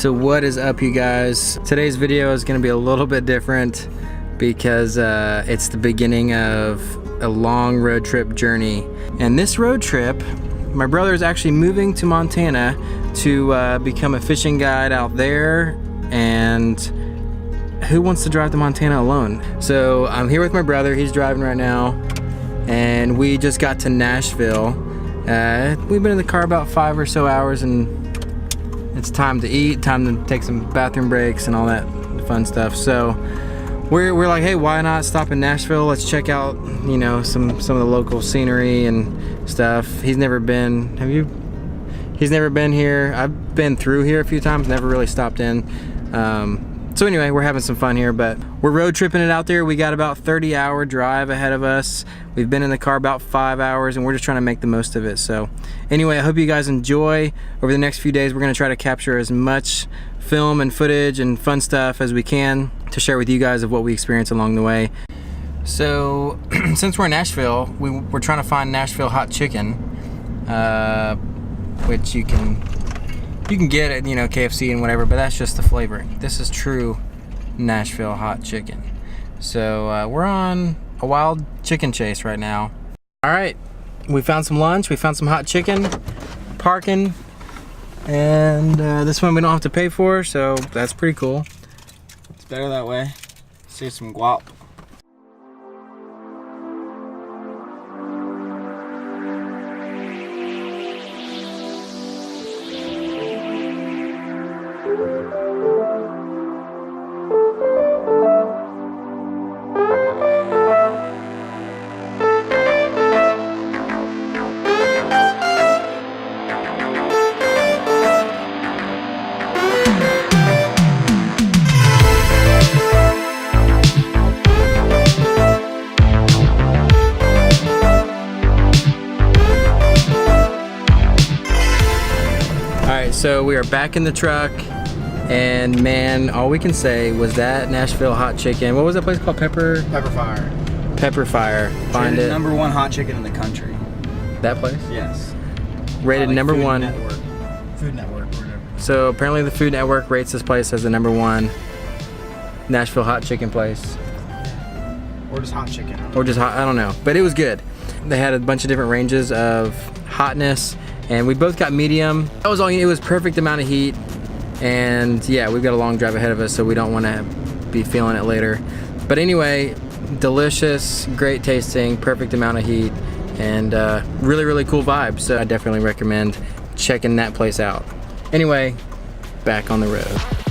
So what is up, you guys? Today's video is gonna be a little bit different because it's the beginning of a long road trip journey. And this road trip, my brother is actually moving to Montana to become a fishing guide out there, and who wants to drive to Montana alone? So I'm here with my brother, he's driving right now, and we just got to Nashville. We've been in the car about 5 or so hours, and it's time to eat, time to take some bathroom breaks and all that fun stuff. So we're like, hey, why not stop in Nashville? Let's check out, you know, some of the local scenery and stuff. He's never been, have you? He's never been here. I've been through here a few times, never really stopped in. So anyway, we're having some fun here, but we're road tripping it out there. We got about 30-hour drive ahead of us. We've been in the car about 5 hours, and we're just trying to make the most of it. So anyway, I hope you guys enjoy. Over the next few days, we're gonna try to capture as much film and footage and fun stuff as we can to share with you guys of what we experience along the way. So since we're in Nashville, we're trying to find Nashville hot chicken, which you can get at, you know, KFC and whatever, but that's just the flavoring. This is true Nashville hot chicken. So we're on a wild chicken chase right now. All right, we found some lunch, we found some hot chicken, parking, and this one we don't have to pay for, so that's pretty cool. It's better that way. Save some guap. So we are back in the truck, and man, all we can say was that Nashville hot chicken. What was that place called? Pepper Fire. Pepper Fire. Find it. #1 hot chicken in the country. That place? Yes. Rated like number Food one. Network. Food Network or whatever. So apparently the Food Network rates this place as the #1 Nashville hot chicken place. Or just hot chicken. Or just hot, I don't know. But it was good. They had a bunch of different ranges of hotness, and we both got medium. That was all. It was perfect amount of heat, and yeah, we've got a long drive ahead of us, so we don't want to be feeling it later. But anyway, delicious, great tasting, perfect amount of heat, and really cool vibe. So I definitely recommend checking that place out. Anyway, back on the road.